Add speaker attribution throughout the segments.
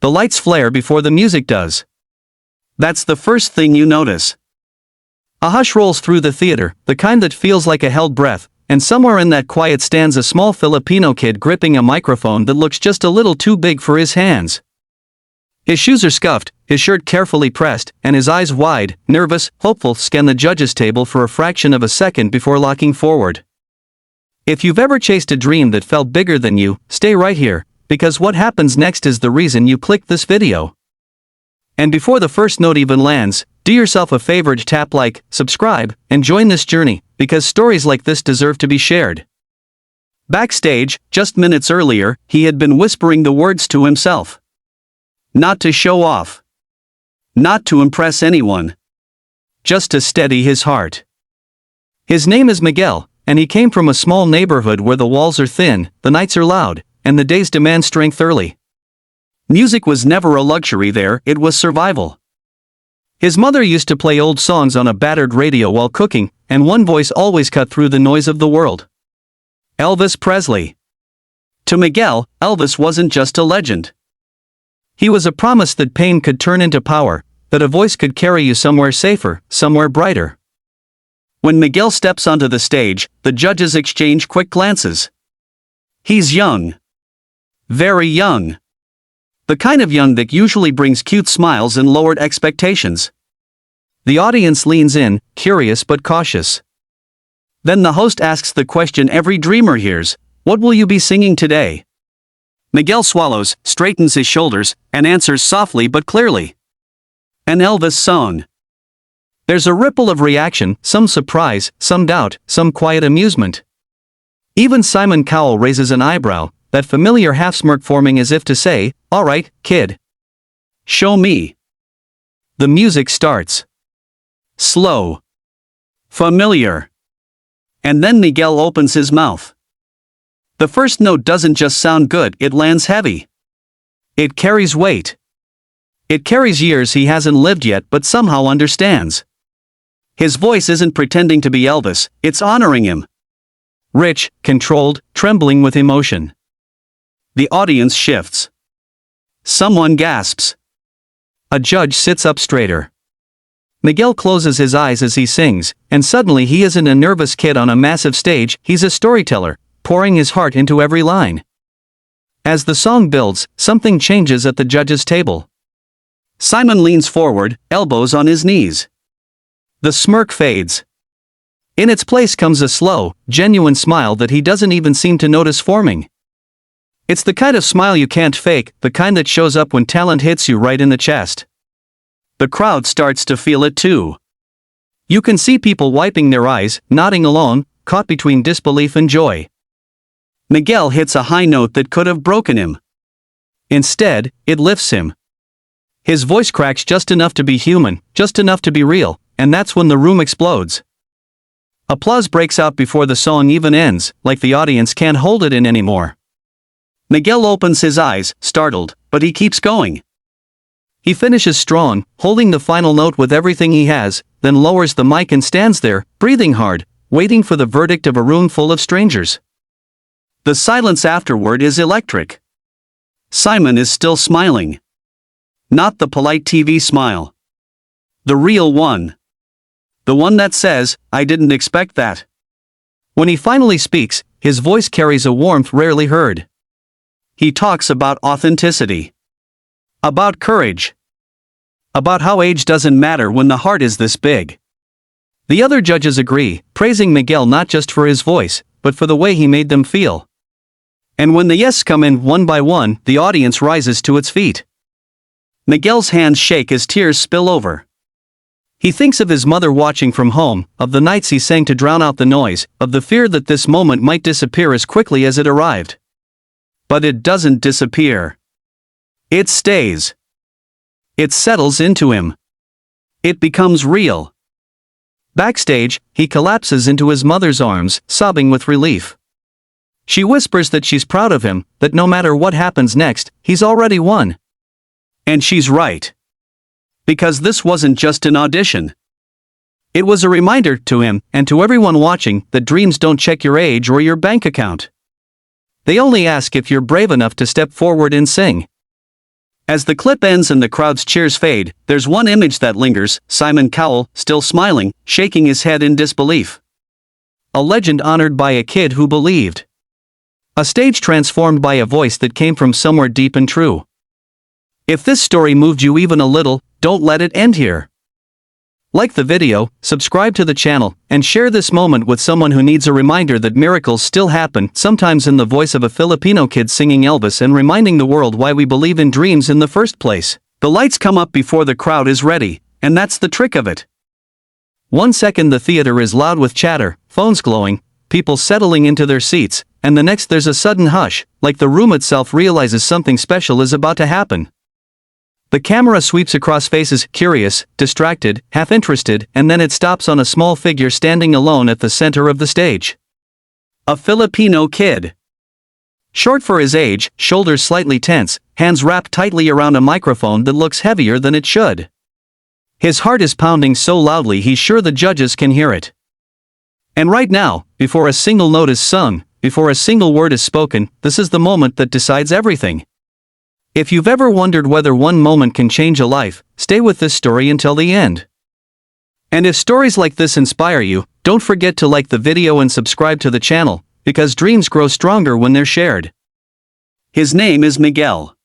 Speaker 1: The lights flare before the music does. That's the first thing you notice. A hush rolls through the theater, the kind that feels like a held breath, and somewhere in that quiet stands a small Filipino kid gripping a microphone that looks just a little too big for his hands. His shoes are scuffed, his shirt carefully pressed, and his eyes wide, nervous, hopeful, scan the judges' table for a fraction of a second before locking forward. If you've ever chased a dream that felt bigger than you, stay right here, because what happens next is the reason you clicked this video. And before the first note even lands, do yourself a favor to tap like, subscribe, and join this journey, because stories like this deserve to be shared. Backstage, just minutes earlier, he had been whispering the words to himself. Not to show off. Not to impress anyone. Just to steady his heart. His name is Miguel, and he came from a small neighborhood where the walls are thin, the nights are loud, and the days demand strength early. Music was never a luxury there, it was survival. His mother used to play old songs on a battered radio while cooking, and one voice always cut through the noise of the world. Elvis Presley. To Miguel, Elvis wasn't just a legend. He was a promise that pain could turn into power, that a voice could carry you somewhere safer, somewhere brighter. When Miguel steps onto the stage, the judges exchange quick glances. He's young. Very young. The kind of young that usually brings cute smiles and lowered expectations. The audience leans in, curious but cautious. Then the host asks the question every dreamer hears, "What will you be singing today?" Miguel swallows, straightens his shoulders, and answers softly but clearly. An Elvis song. There's a ripple of reaction, some surprise, some doubt, some quiet amusement. Even Simon Cowell raises an eyebrow, that familiar half-smirk forming as if to say, "All right, kid. Show me." The music starts. Slow. Familiar. And then Miguel opens his mouth. The first note doesn't just sound good, it lands heavy. It carries weight. It carries years he hasn't lived yet but somehow understands. His voice isn't pretending to be Elvis, it's honoring him. Rich, controlled, trembling with emotion. The audience shifts. Someone gasps. A judge sits up straighter. Miguel closes his eyes as he sings, and suddenly he isn't a nervous kid on a massive stage, he's a storyteller, pouring his heart into every line. As the song builds, something changes at the judges' table. Simon leans forward, elbows on his knees. The smirk fades. In its place comes a slow, genuine smile that he doesn't even seem to notice forming. It's the kind of smile you can't fake, the kind that shows up when talent hits you right in the chest. The crowd starts to feel it too. You can see people wiping their eyes, nodding along, caught between disbelief and joy. Miguel hits a high note that could have broken him. Instead, it lifts him. His voice cracks just enough to be human, just enough to be real, and that's when the room explodes. Applause breaks out before the song even ends, like the audience can't hold it in anymore. Miguel opens his eyes, startled, but he keeps going. He finishes strong, holding the final note with everything he has, then lowers the mic and stands there, breathing hard, waiting for the verdict of a room full of strangers. The silence afterward is electric. Simon is still smiling. Not the polite TV smile. The real one. The one that says, "I didn't expect that." When he finally speaks, his voice carries a warmth rarely heard. He talks about authenticity. About courage. About how age doesn't matter when the heart is this big. The other judges agree, praising Miguel not just for his voice, but for the way he made them feel. And when the yes come in one by one, the audience rises to its feet. Miguel's hands shake as tears spill over. He thinks of his mother watching from home, of the nights he sang to drown out the noise, of the fear that this moment might disappear as quickly as it arrived. But it doesn't disappear. It stays. It settles into him. It becomes real. Backstage, he collapses into his mother's arms, sobbing with relief. She whispers that she's proud of him, that no matter what happens next, he's already won. And she's right. Because this wasn't just an audition. It was a reminder to him, and to everyone watching, that dreams don't check your age or your bank account. They only ask if you're brave enough to step forward and sing. As the clip ends and the crowd's cheers fade, there's one image that lingers: Simon Cowell, still smiling, shaking his head in disbelief. A legend honored by a kid who believed. A stage transformed by a voice that came from somewhere deep and true. If this story moved you even a little, don't let it end here. Like the video, subscribe to the channel, and share this moment with someone who needs a reminder that miracles still happen, sometimes in the voice of a Filipino kid singing Elvis and reminding the world why we believe in dreams in the first place. The lights come up before the crowd is ready, and that's the trick of it. 1 second the theater is loud with chatter, phones glowing, people settling into their seats, and the next there's a sudden hush, like the room itself realizes something special is about to happen. The camera sweeps across faces, curious, distracted, half-interested, and then it stops on a small figure standing alone at the center of the stage. A Filipino kid. Short for his age, shoulders slightly tense, hands wrapped tightly around a microphone that looks heavier than it should. His heart is pounding so loudly he's sure the judges can hear it. And right now, before a single note is sung, before a single word is spoken, this is the moment that decides everything. If you've ever wondered whether one moment can change a life, stay with this story until the end. And if stories like this inspire you, don't forget to like the video and subscribe to the channel, because dreams grow stronger when they're shared. His name is Miguel.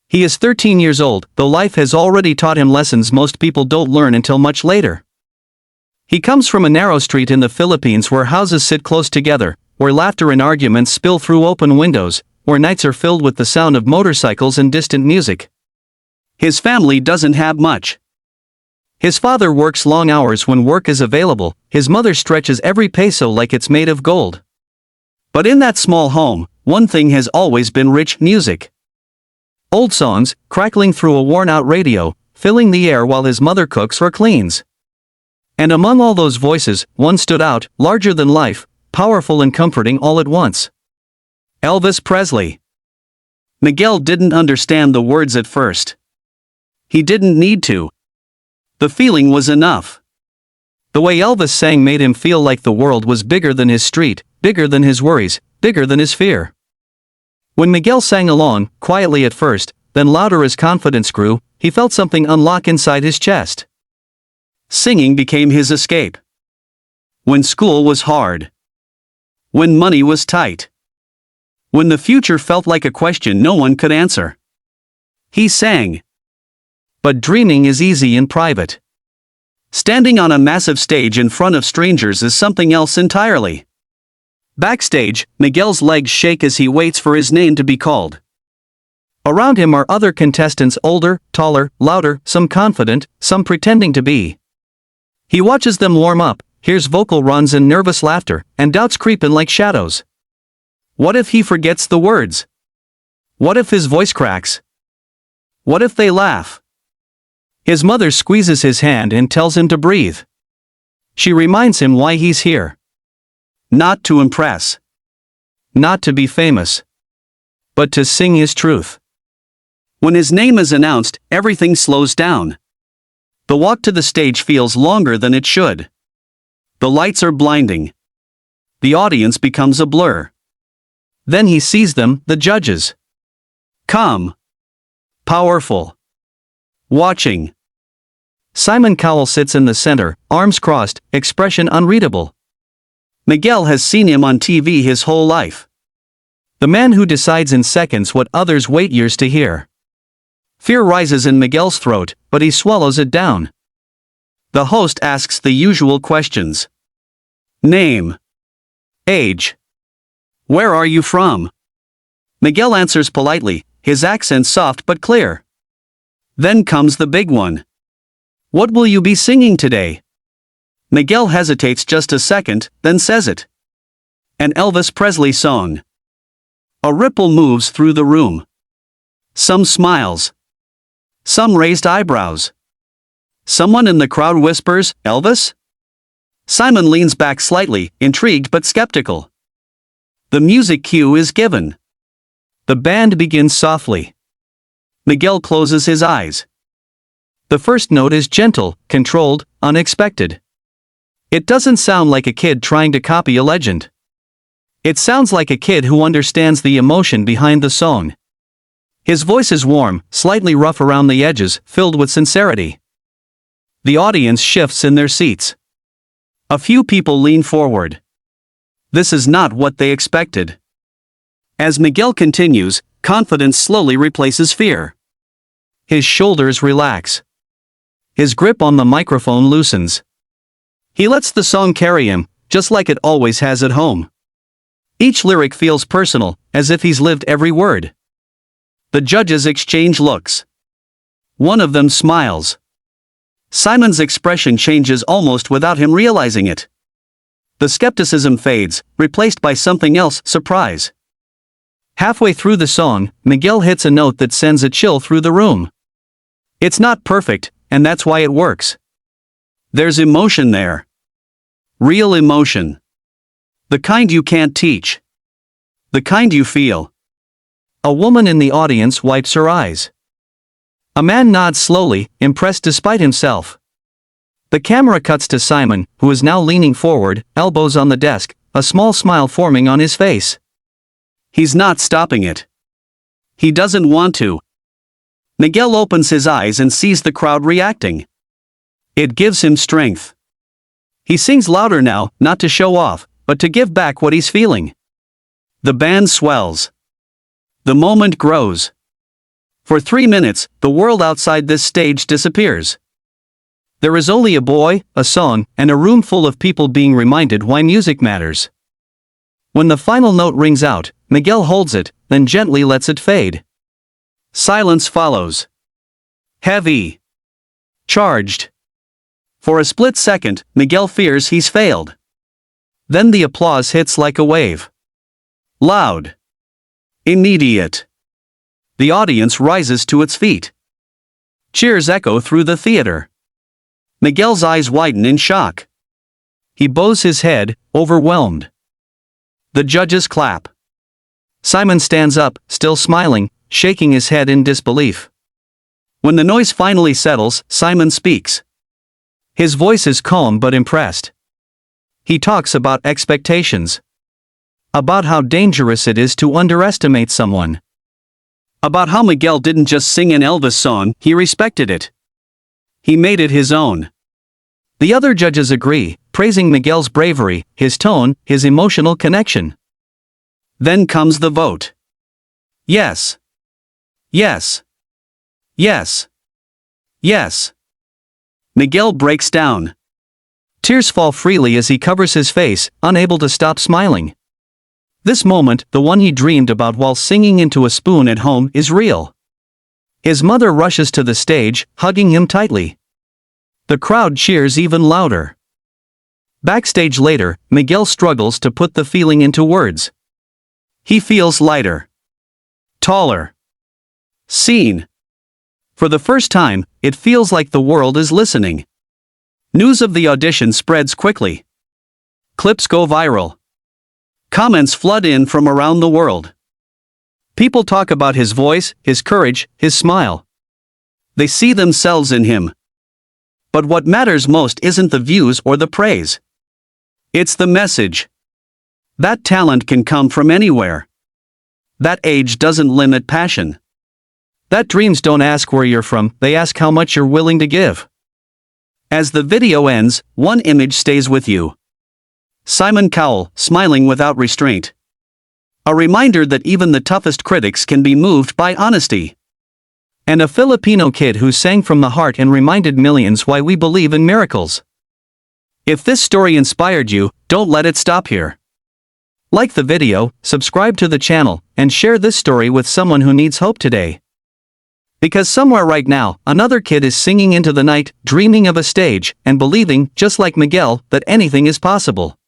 Speaker 1: He is 13 years old, though life has already taught him lessons most people don't learn until much later. He comes from a narrow street in the Philippines where houses sit close together, where laughter and arguments spill through open windows, where nights are filled with the sound of motorcycles and distant music. His family doesn't have much. His father works long hours when work is available, his mother stretches every peso like it's made of gold. But in that small home, one thing has always been rich: music. Old songs, crackling through a worn-out radio, filling the air while his mother cooks or cleans. And among all those voices, one stood out, larger than life, powerful and comforting all at once. Elvis Presley. Miguel didn't understand the words at first. He didn't need to. The feeling was enough. The way Elvis sang made him feel like the world was bigger than his street, bigger than his worries, bigger than his fear. When Miguel sang along, quietly at first, then louder as confidence grew, he felt something unlock inside his chest. Singing became his escape. When school was hard. When money was tight. When the future felt like a question no one could answer. He sang. But dreaming is easy in private. Standing on a massive stage in front of strangers is something else entirely. Backstage, Miguel's legs shake as he waits for his name to be called. Around him are other contestants, older, taller, louder, some confident, some pretending to be. He watches them warm up, hears vocal runs and nervous laughter, and doubts creep in like shadows. What if he forgets the words? What if his voice cracks? What if they laugh? His mother squeezes his hand and tells him to breathe. She reminds him why he's here. Not to impress. Not to be famous. But to sing his truth. When his name is announced, everything slows down. The walk to the stage feels longer than it should. The lights are blinding. The audience becomes a blur. Then he sees them, the judges. Calm. Powerful. Watching. Simon Cowell sits in the center, arms crossed, expression unreadable. Miguel has seen him on TV his whole life. The man who decides in seconds what others wait years to hear. Fear rises in Miguel's throat, but he swallows it down. The host asks the usual questions. Name. Age. Where are you from? Miguel answers politely, his accent soft but clear. Then comes the big one. What will you be singing today? Miguel hesitates just a second, then says it. An Elvis Presley song. A ripple moves through the room. Some smiles. Some raised eyebrows. Someone in the crowd whispers, "Elvis?" Simon leans back slightly, intrigued but skeptical. The music cue is given. The band begins softly. Miguel closes his eyes. The first note is gentle, controlled, unexpected. It doesn't sound like a kid trying to copy a legend. It sounds like a kid who understands the emotion behind the song. His voice is warm, slightly rough around the edges, filled with sincerity. The audience shifts in their seats. A few people lean forward. This is not what they expected. As Miguel continues, confidence slowly replaces fear. His shoulders relax. His grip on the microphone loosens. He lets the song carry him, just like it always has at home. Each lyric feels personal, as if he's lived every word. The judges exchange looks. One of them smiles. Simon's expression changes almost without him realizing it. The skepticism fades, replaced by something else, surprise. Halfway through the song, Miguel hits a note that sends a chill through the room. It's not perfect, and that's why it works. There's emotion there. Real emotion. The kind you can't teach. The kind you feel. A woman in the audience wipes her eyes. A man nods slowly, impressed despite himself. The camera cuts to Simon, who is now leaning forward, elbows on the desk, a small smile forming on his face. He's not stopping it. He doesn't want to. Miguel opens his eyes and sees the crowd reacting. It gives him strength. He sings louder now, not to show off, but to give back what he's feeling. The band swells. The moment grows. For 3 minutes, the world outside this stage disappears. There is only a boy, a song, and a room full of people being reminded why music matters. When the final note rings out, Miguel holds it, then gently lets it fade. Silence follows. Heavy. Charged. For a split second, Miguel fears he's failed. Then the applause hits like a wave. Loud. Immediate. The audience rises to its feet. Cheers echo through the theater. Miguel's eyes widen in shock. He bows his head, overwhelmed. The judges clap. Simon stands up, still smiling, shaking his head in disbelief. When the noise finally settles, Simon speaks. His voice is calm but impressed. He talks about expectations. About how dangerous it is to underestimate someone. About how Miguel didn't just sing an Elvis song, he respected it. He made it his own. The other judges agree, praising Miguel's bravery, his tone, his emotional connection. Then comes the vote. Yes. Yes. Yes. Yes. Miguel breaks down. Tears fall freely as he covers his face, unable to stop smiling. This moment, the one he dreamed about while singing into a spoon at home, is real. His mother rushes to the stage, hugging him tightly. The crowd cheers even louder. Backstage later, Miguel struggles to put the feeling into words. He feels lighter. Taller. Seen. For the first time, it feels like the world is listening. News of the audition spreads quickly. Clips go viral. Comments flood in from around the world. People talk about his voice, his courage, his smile. They see themselves in him. But what matters most isn't the views or the praise. It's the message. That talent can come from anywhere. That age doesn't limit passion. That dreams don't ask where you're from, they ask how much you're willing to give. As the video ends, one image stays with you. Simon Cowell, smiling without restraint. A reminder that even the toughest critics can be moved by honesty. And a Filipino kid who sang from the heart and reminded millions why we believe in miracles. If this story inspired you, don't let it stop here. Like the video, subscribe to the channel, and share this story with someone who needs hope today. Because somewhere right now, another kid is singing into the night, dreaming of a stage, and believing, just like Miguel, that anything is possible.